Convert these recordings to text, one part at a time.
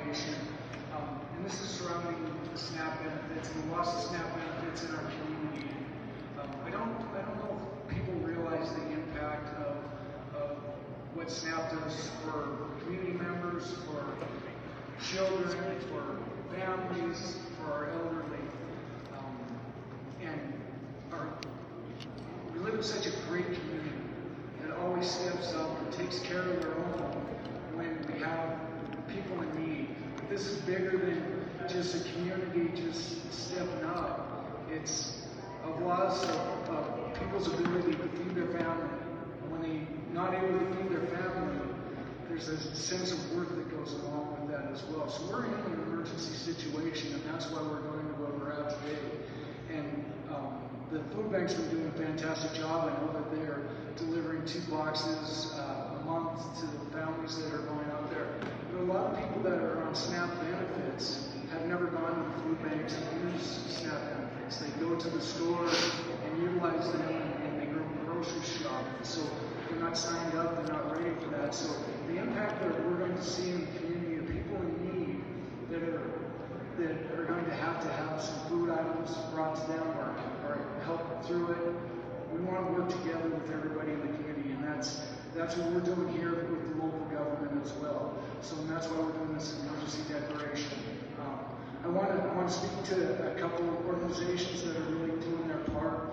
proclamation. And this is surrounding the SNAP benefits and the loss of SNAP benefits in our community. I don't know if people realize the impact of what SNAP does for community members, for children, for families, for our elderly. We live in such a great community that always steps up and takes care of their own when we have people in need. But this is bigger than just a community just stepping up. It's a loss of people's ability to feed their family. And when they're not able to feed their family, there's a sense of worth that goes along with that as well. So we're in an emergency situation, and that's why we're going to where we're at today. And the food bank's been doing a fantastic job. I know that they're delivering 2 boxes a month to the families that are going out there. But a lot of people that are on SNAP benefits have never gone to the food banks and used SNAP benefits. They go to the store and utilize them, and they go grocery shop. So they're not signed up, they're not ready for that. So the impact that we're going to see in the community of people in need that are going to have some food items brought to them or help through it. We want to work together with everybody in the community, and that's what we're doing here with the local government as well. So that's why we're doing this emergency declaration. I want to speak to a couple of organizations that are really doing their part.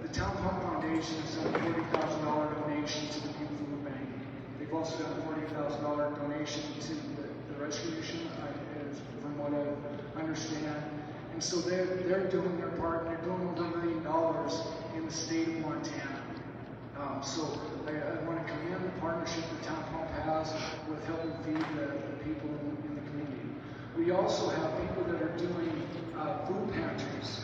The Town Pump Foundation has done a $40,000 donation to the Butte Food Bank. They've also done a $40,000 donation to the rescue mission, from what I understand. And so they're doing their part, and they're doing over $1 million in the state of Montana. So I want to commend the partnership that Town Pump has with helping feed the people in the community. We also have people that are doing food pantries.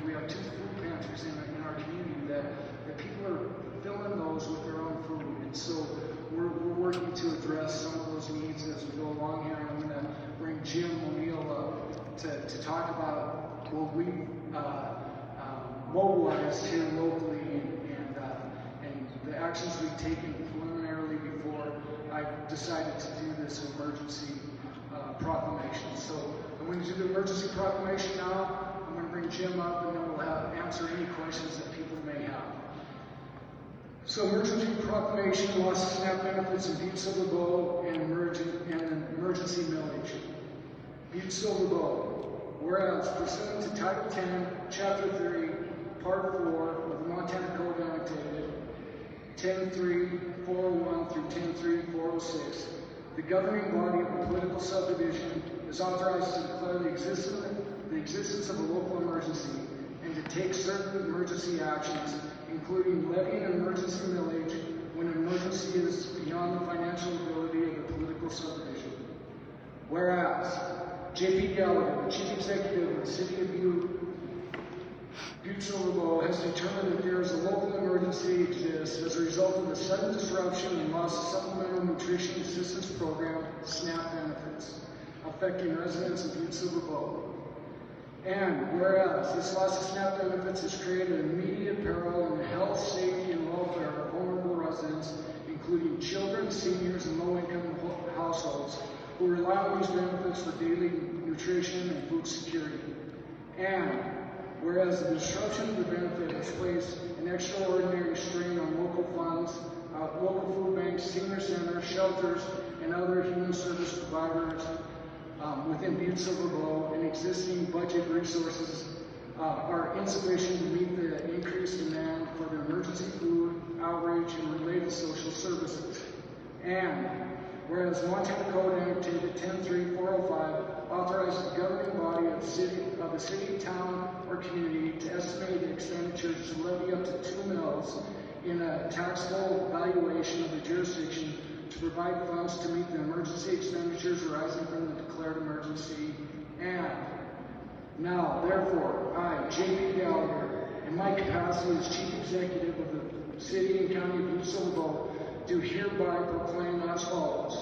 We have 2 food pantries in our community that people are filling those with their own food. And so we're working to address some of those needs as we go along here. And I'm going to bring Jim O'Neill up to talk about what we mobilized here locally and the actions we've taken preliminarily before I decided to do this emergency proclamation. So I'm going to do the emergency proclamation now. I'm going to bring Jim up, and then we'll answer any questions that people may have. So emergency proclamation, loss of SNAP benefits in Butte-Silver Bow, and an emergency millage. Butte-Silver Bow. Whereas, pursuant to Title 10, Chapter 3, Part 4 of the Montana Code annotated 10.3.401 through 10.3.406, the governing body of a political subdivision is authorized to declare the existence of a local emergency and to take certain emergency actions, including levying an emergency millage when an emergency is beyond the financial ability of the political subdivision. Whereas, J.P. Gallagher, the Chief Executive of the City of Butte-Silver Bow, has determined that there is a local emergency exists as a result of the sudden disruption and loss of Supplemental Nutrition Assistance Program SNAP benefits affecting residents of Butte-Silver Bow. And whereas this loss of SNAP benefits has created immediate peril in the health, safety, and welfare of vulnerable residents, including children, seniors, and low-income households who rely on these benefits for daily nutrition and food security. And whereas the disruption of the benefit has placed an extraordinary strain on local funds, local food banks, senior centers, shelters, and other human service providers within Butte-Silver Bow, and existing budget resources are insufficient to meet the increased demand for the emergency food, outreach, and related social services. And whereas Montana Code annotated 10.3.405 authorizes the governing body of the city, town, or community to estimate the expenditures to levy up to 2 mills in a taxable valuation of the jurisdiction to provide funds to meet the emergency expenditures arising from the declared emergency. And now, therefore, I, J.P. Gallagher, in my capacity as Chief Executive of the City and County of Butte-Silver Bow, do hereby proclaim as follows.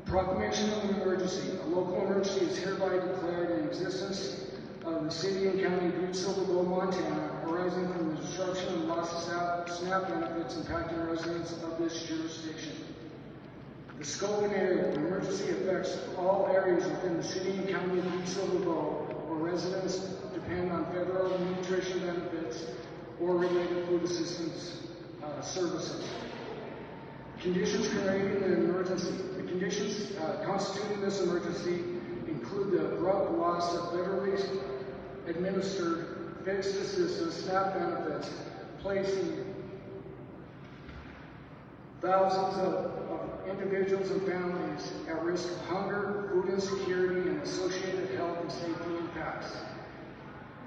The proclamation of an emergency. A local emergency is hereby declared in existence of the City and County of Butte-Silver Bow, Montana, arising from the disruption and loss of SNAP benefits impacting residents of this jurisdiction. The scope and area of emergency affects all areas within the city and county of Butte-Silver Bow where residents depend on federal nutrition benefits or related food assistance services. Conditions creating an emergency. The conditions constituting this emergency include the abrupt loss of federally administered fixed assistance SNAP benefits, placing thousands of individuals and families at risk of hunger, food insecurity, and associated health and safety impacts.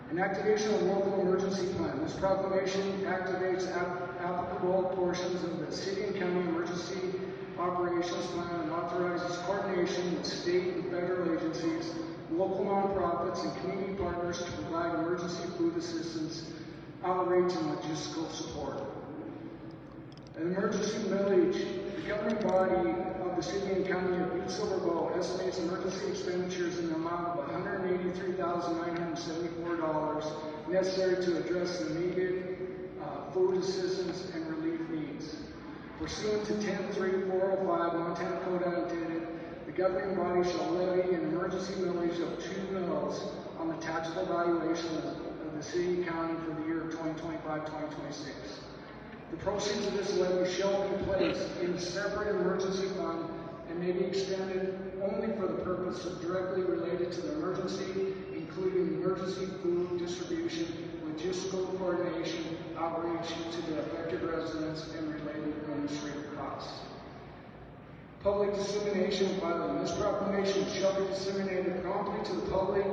An activation of local emergency plan. This proclamation activates applicable portions of the city and county emergency operations plan and authorizes coordination with state and federal agencies, local nonprofits, and community partners to provide emergency food assistance, outreach, and logistical support. An emergency millage. The governing body of the city and county of Butte-Silver Bow estimates emergency expenditures in the amount of $183,974 necessary to address the immediate food assistance and relief needs. Pursuant to 10.3.405 Montana Code Annotated, the governing body shall levy an emergency millage of 2 mills on the taxable valuation of the city and county for the year of 2025-2026. The proceeds of this levy shall be placed in a separate emergency fund and may be expended only for the purpose of directly related to the emergency, including emergency food distribution, logistical coordination, outreach to the affected residents, and related administrative costs. Public dissemination and filing. This proclamation shall be disseminated promptly to the public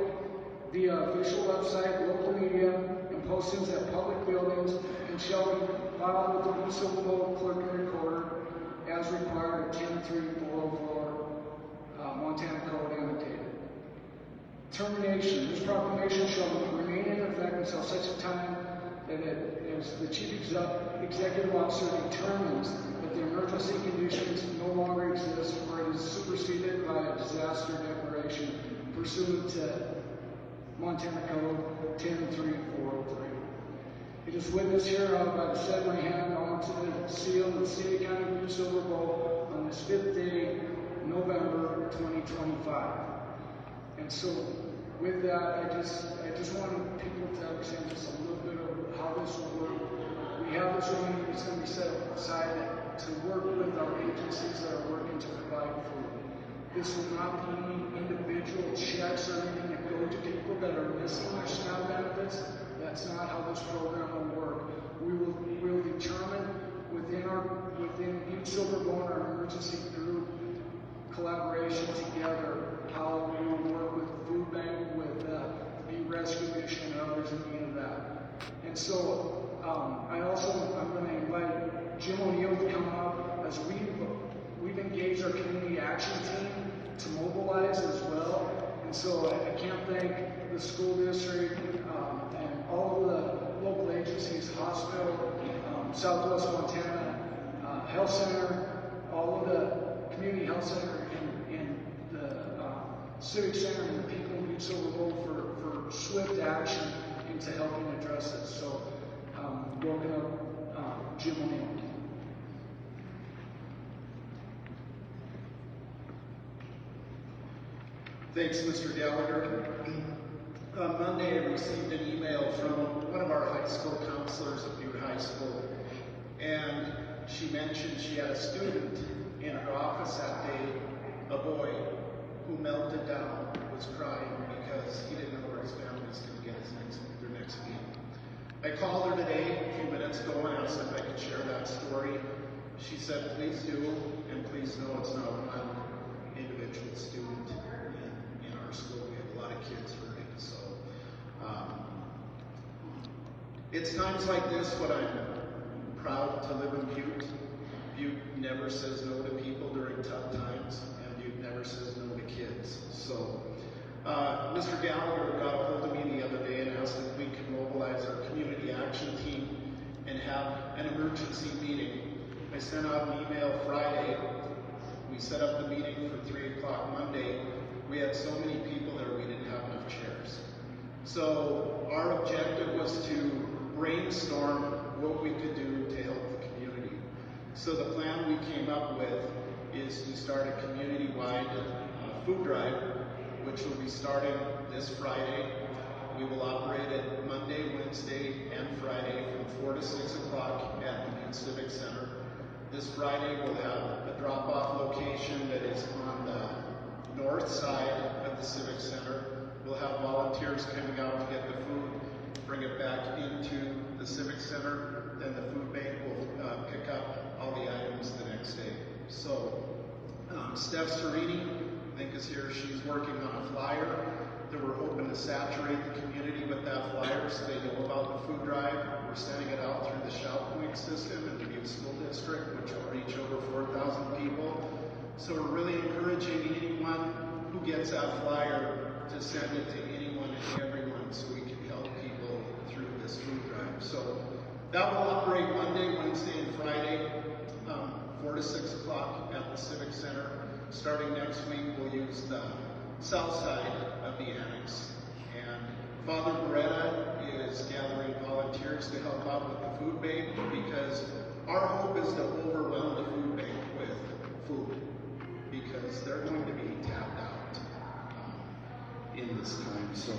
via official website, local media, and postings at public buildings, and shall be filed with the Butte-Silver Bow Clerk and Recorder as required at 10.3.404 Montana Code Annotated. Termination. This proclamation shall remain in effect until such a time that as the Chief Executive Officer determines that the emergency conditions no longer exist or it is superseded by a disaster declaration pursuant to Montana Code 10.3.403. It is witnessed hereof by the said my hand onto the seal of the City and County of Butte-Silver Bow on this 5th day, November 2025. And so, with that, I just wanted people to understand just a little bit of how this will work. We have this money that's going to be set aside to work with our agencies that are working to provide food. This will not be any individual checks or anything that go to people that are missing their SNAP benefits. That's not how this program will work. We'll determine within Butte-Silver Bow and our emergency group collaboration together how we will work with the food bank, with the rescue mission, and others in need of that. And so I'm going to invite Jim O'Neill to come up as we've engaged our community action team to mobilize as well. And so I can't thank the school district and all of the local agencies, hospital, Southwest Montana Health Center, all of the community health center and the civic center and the people in Butte-Silver Bow for swift action into helping address this. So welcome up Jim O'Neill. Thanks, Mr. Gallagher. On Monday, I received an email from one of our high school counselors at Butte High School, and she mentioned she had a student in her office that day, a boy, who melted down, was crying because he didn't know where his family was going to get their next meal. I called her today, a few minutes ago, and asked if I could share that story. She said, please do, and please know it's not one individual student in our school. We have a lot of kids hurting, so it's times like this when I'm proud to live in Butte. Butte never says no to people during tough times, and Butte never says no to kids. So Mr. Gallagher got a hold of me the other day and asked if we could mobilize our community action team and have an emergency meeting. I sent out an email Friday. We set up the meeting for 3 o'clock Monday. We had so many people there we didn't have enough chairs. So our objective was to brainstorm what we could do to help the community. So the plan we came up with is to start a community-wide food drive, which will be starting this Friday. We will operate it Monday, Wednesday, and Friday from 4 to 6 o'clock at the Butte Civic Center. This Friday we'll have a drop-off location that is on the north side of the Civic Center. We'll have volunteers coming out to get the food, bring it back into the Civic Center, then the food bank will pick up all the items the next day. So Steph Serini, I think, is here. She's working on a flyer that we're hoping to saturate the community with that flyer so they know about the food drive. We're sending it out through the Shout Point system in the Butte School District, which will reach over 4,000 people. So we're really encouraging anyone who gets that flyer to send it to anyone and everyone so we can help people through this food drive. So that will operate Monday, Wednesday, and Friday, 4 to 6 o'clock at the Civic Center. Starting next week, we'll use the south side of the annex. And Father Beretta is gathering volunteers to help out with the food bank, because our hope is to overwhelm the food bank with food, because they're going to be tapped out in this time. So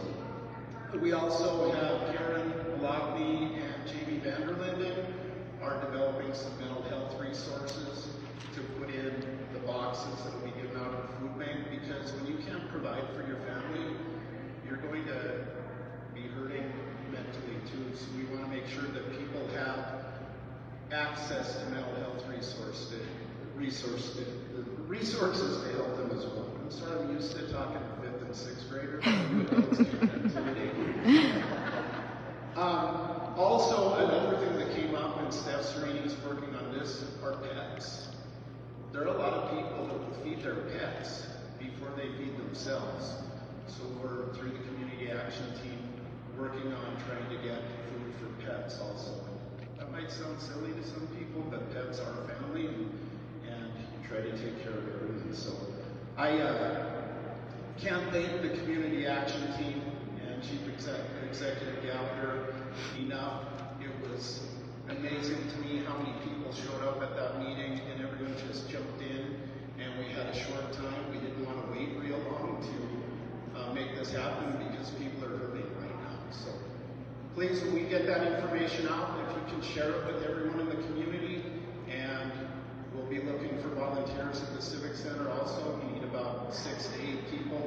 we also have Karen Lockney and Jamie Vanderlinden are developing some mental health resources to put in the boxes that will be given out of the food bank, because when you can't provide for your family, you're going to be hurting mentally too. So we want to make sure that people have access to mental health resources to help them as well. I'm sort of used to talking to 5th and 6th graders. Also, another thing that came up, and Steph Serini is working on this, are pets. There are a lot of people that will feed their pets before they feed themselves. So we're, through the community action team, working on trying to get food for pets also. That might sound silly to some people, but pets are family, and try to take care of everyone. So I can't thank the community action team and Chief Executive Gallagher enough. It was amazing to me how many people showed up at that meeting, and everyone just jumped in, and we had a short time. We didn't want to wait real long to make this happen, because people are hurting right now. So please, when we get that information out, if you can share it with everyone in the community, and we'll be looking for volunteers at the Civic Center also. We need about 6 to 8 people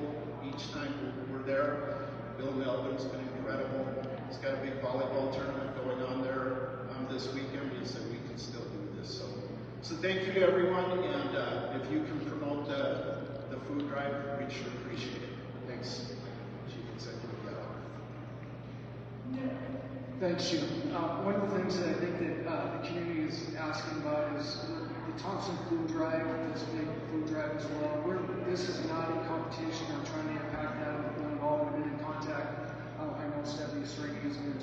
each time we're there. Bill Melvin's been incredible. He's got a big volleyball tournament going on there this weekend. He said we can still do this. So thank you to everyone, and if you can promote the food drive, we'd sure appreciate it. Thanks, Chief Executive Gallagher. Thanks, Jim. One of the things that I think that the community is asking about is the Thompson Food Drive, this big food drive as well. This is not in competition. I'm trying to impact that. We're involved. We've been in contact. I know Stephanie Stringy has been in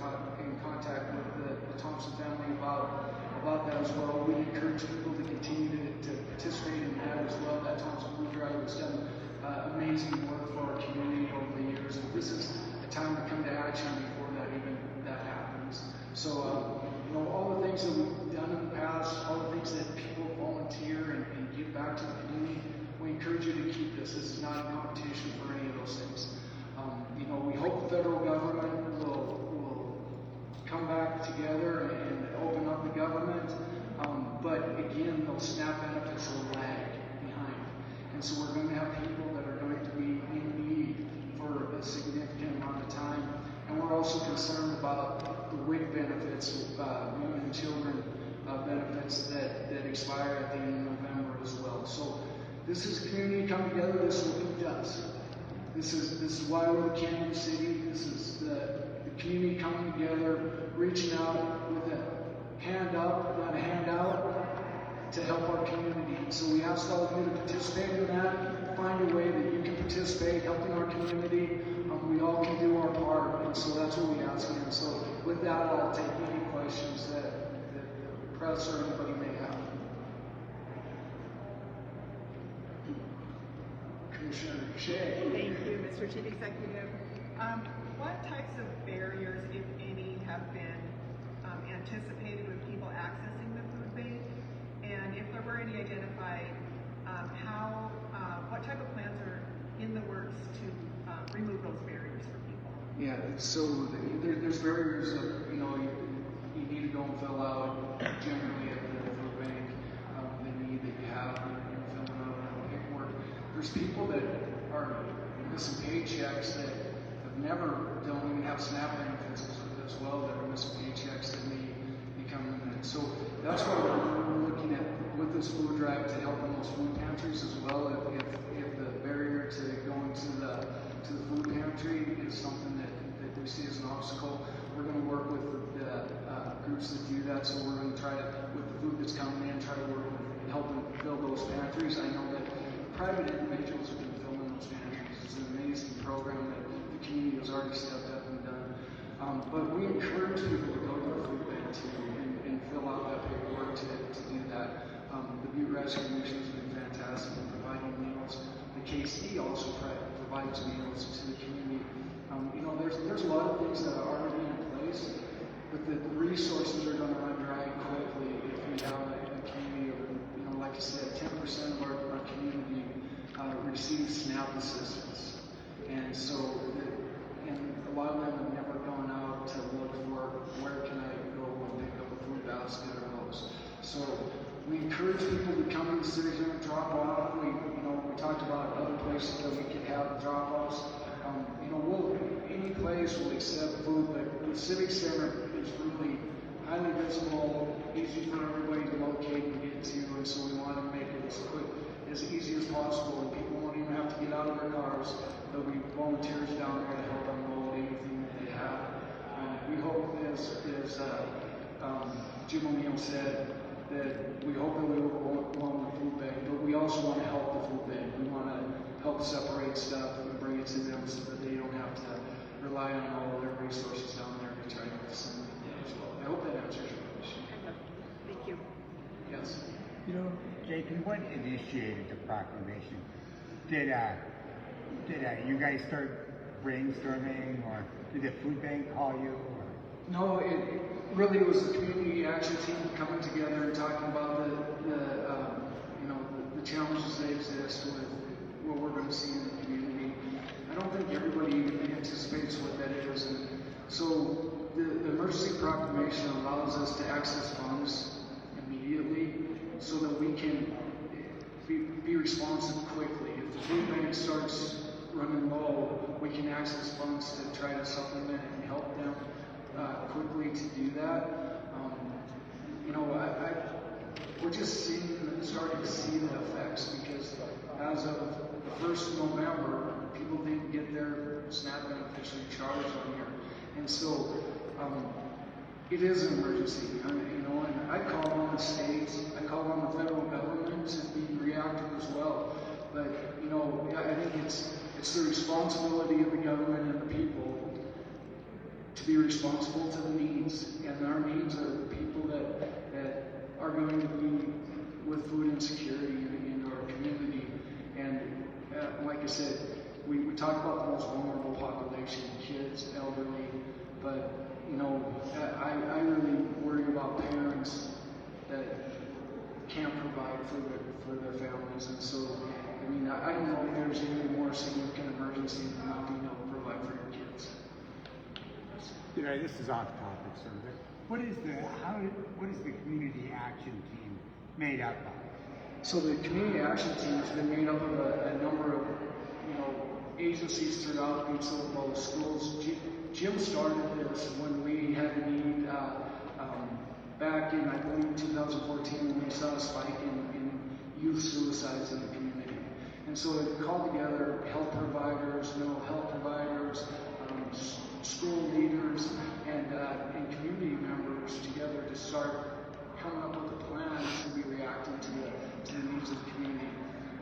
contact with the Thompson family about that as well. We encourage people to continue to participate in that as well. That Thompson Food Drive has done amazing work for our community over the years, and this is a time to come to action before that happens. So all the things that we've done in the past, all the things that people volunteer and give back to the community, we encourage you to keep this. This is not a competition for any of those things. We hope the federal government will come back together and open up the government, but again, those SNAP benefits will lag behind. And so we're going to have people that are going to be in need for a significant amount of time. And we're also concerned about the WIC benefits, women and children benefits that expire at the end of November as well. So this is community come together. This is what he does. This is why we're the Canyon City. This is the community coming together, reaching out with a hand up, not a handout, to help our community. And so we ask all of you to participate in that. Find a way that you can participate, helping our community. We all can do our part, and so that's what we ask you. And so with that, I'll take any questions that the press or anybody may have. Commissioner Shea. Thank you, Mr. Chief Executive. What types of barriers, if any, have been anticipated with people accessing the food bank? And if there were any identified, how so there's barriers of, you need to go and fill out generally at the food bank, the need that you have, filling out paperwork. There's people that are missing paychecks that don't even have SNAP benefits as well, that are missing paychecks that may be coming in. So that's why we're looking at, with this food drive, to help in those food pantries as well. If the barrier to going to the food pantry is something that they see as an obstacle, we're going to work with the groups that do that. So we're going to try to, with the food that's coming in, try to work with helping fill those pantries. I know that private individuals have been filling those pantries. It's an amazing program that the community has already stepped up and done. But we encourage people to go to the food bank too and fill out that paperwork to do that. The Butte Rescue Mission has been fantastic in providing meals. The KC also provides meals to the community. There's a lot of things that are already in place, but the resources are going to run dry quickly if we have a community of, like I said, 10% of our community receives SNAP assistance. And so, and a lot of them have never gone out to look for where can I go and pick up a food basket or those. So we encourage people to come to the Civic Center and drop off. We talked about other places that we could have drop-offs. Any place will accept food, but the Civic Center is really highly visible, easy for everybody to locate and get to, and so we want to make it as quick, as easy as possible, and people won't even have to get out of their cars. There'll be volunteers down there to help unload anything that they have. We hope, as Jim O'Neill said, that we hope that we will go on the food bank, but we also want to help the food bank. We want to help separate stuff and bring it to them so that they don't have to rely on all of their resources down there to try to disseminate that as well. I hope that answers your question. Thank you. Yes. Jacob, what initiated the proclamation? Did you guys start brainstorming, or did the food bank call you? Or? No, it really was the community action team coming together and talking about the challenges that exist with what we're going to see in the community. I don't think everybody anticipates what that is, and so the emergency proclamation allows us to access funds immediately so that we can be responsive quickly. If the food bank starts running low, we can access funds to try to supplement and help them quickly to do that. We're just starting to see the effects, because as of the 1st of November, people didn't get their SNAP beneficiary charged on here. And so it is an emergency, and I call on the states, I call on the federal government to be reactive as well. But, I think it's the responsibility of the government and the people to be responsible to the needs, and our needs are the people that are going to be with food insecurity in our community. And like I said, we talk about the most vulnerable population, kids, elderly, but I really worry about parents that can't provide for their families. And so, I don't know if there's any more significant emergency than not being able to provide for your kids. This is off topic, sir. What is the community action team made up of? So the community action team has been made up of a number of agencies throughout the Butte-Silver Bow schools. Jim started this when we had a need back in, I believe, 2014, when we saw a spike in youth suicides in the community. And so it called together health providers, mental health providers, school leaders, and community members together to start coming up with a plan to be reacting to the needs of the community.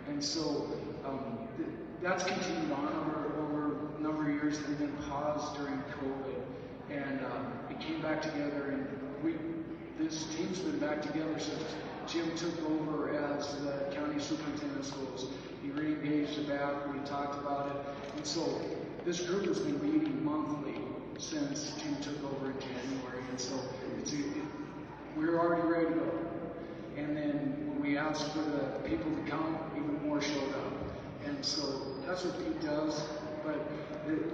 And so that's continued on over a number of years. They've been paused during COVID, and it came back together, and this team's been back together since Jim took over as the county superintendent of schools. He re-engaged the back, we talked about it, and so this group has been meeting monthly since Jim took over in January, and so we're already ready to go. And then when we asked for the people to come, even more showed up. And so that's what Pete does. But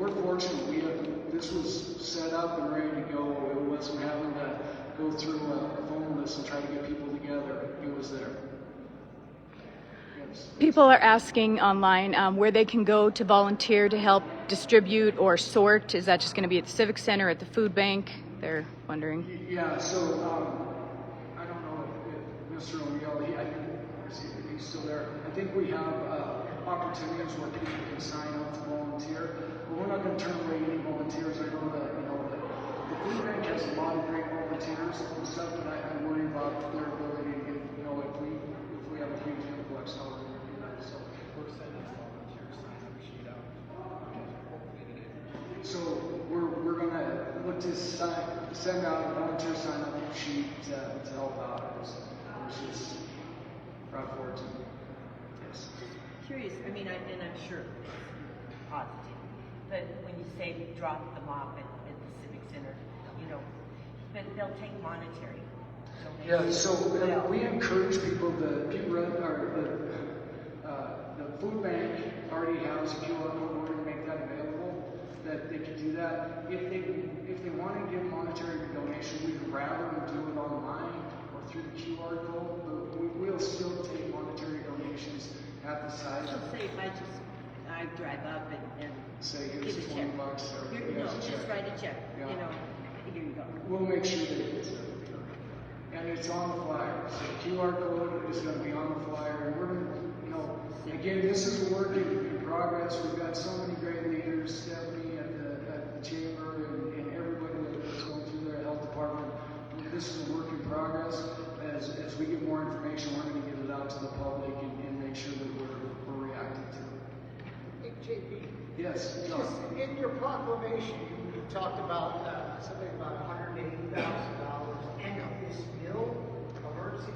we're fortunate. This was set up and ready to go. It wasn't having to go through a phone list and try to get people together. It was there. Yes. People are asking online where they can go to volunteer to help distribute or sort. Is that just going to be at the Civic Center, at the food bank? They're wondering. Yeah, so I don't know if Mr. O'Neill, if he's still there. I think we have opportunities where people can sign up to volunteer, but we're not going to turn away any volunteers. I know that the food bank has a lot of great volunteers and stuff, but I worry about their ability to get, if we have a huge influx, how we're going to do that. So We're sending volunteer sign-up sheet out. Hopefully today. So we're going to look to send out a volunteer sign-up sheet to help out, which is proud forward to. Yes. Curious, I mean, and I'm sure it's positive, but when you say drop them off at the Civic Center, but they'll take monetary donations. Yeah, so as well. we encourage people the food bank already has a QR code. We're going to make that available, that they can do that. If they want to give monetary donation, we'd rather them do it online or through the QR code, but we will still take monetary donations at the site. So say if I drive up and Say give here's a check. $20 or No, here's a just check. write a check, Yeah. here you go. We'll make sure that it's there. And it's on the flyer. So QR code is going to be on the flyer. And we're going to, again, this is a work in progress. We've got so many great leaders, Stephanie at the chamber and everybody that's going through their health department. This is a work in progress. As we get more information, we're going to get it out to the public and make sure that we're reacting to it. Hey, JP. Yes, John. Just in your proclamation, you talked about something about $180,000 and this bill, emergency.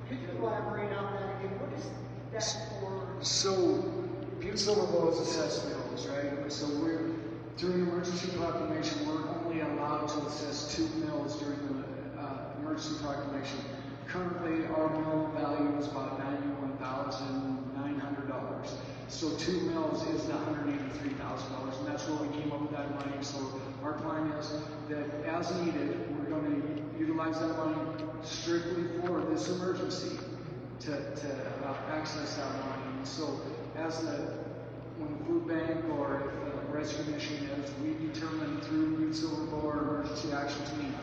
Could you elaborate on that again? What is that for? So, Butte-Silver Bow is assessed mills, right? So through an emergency proclamation, we're only allowed to assess 2 mills during the emergency proclamation. Currently, our mill value is about $91,900. So 2 mills is the $183,000, and that's where we came up with that money. So our plan is that as needed, we're going to utilize that money strictly for this emergency to access that money. And so when the food bank or if the rescue mission, as we determine through Butte-Silver Bow or emergency action team,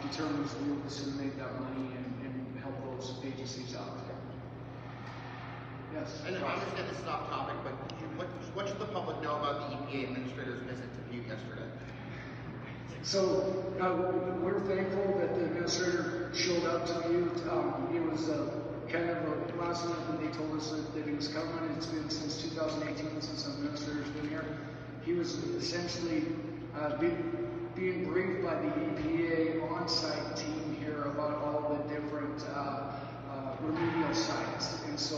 determines we will disseminate that money and help those agencies out. Yes. And I understand this is off topic, but what should the public know about the EPA administrator's visit to Butte yesterday? So we're thankful that the administrator showed up to Butte. It was kind of a last minute when they told us that he was coming. It's been since 2018 since the administrator's been here. He was essentially being briefed by the EPA on-site team here about all the different remedial sites. And so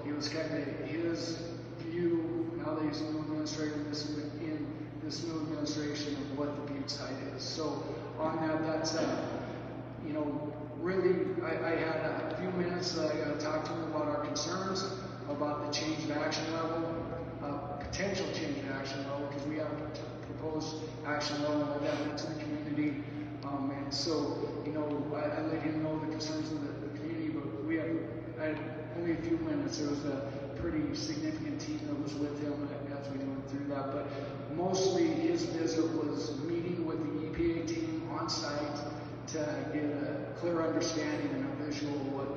it was kind of his view, now that he's a new administrator in this new administration, of what the Butte site is. So on that's really, I had a few minutes that I got to talk to him about our concerns, about the change of action level, potential change of action level, because we have a proposed action level that went to the community. And so, I let him know the concerns of the community, but I had only a few minutes. There was a pretty significant team that was with him as we went through that. But mostly his visit was meeting with the EPA team on site to get a clear understanding and a visual of what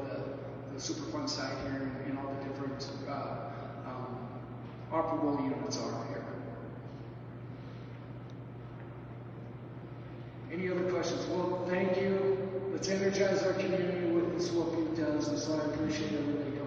the Superfund site here and all the different operable units are here. Any other questions? Well, thank you. Let's energize our community with this, what Butte does, and so I appreciate everybody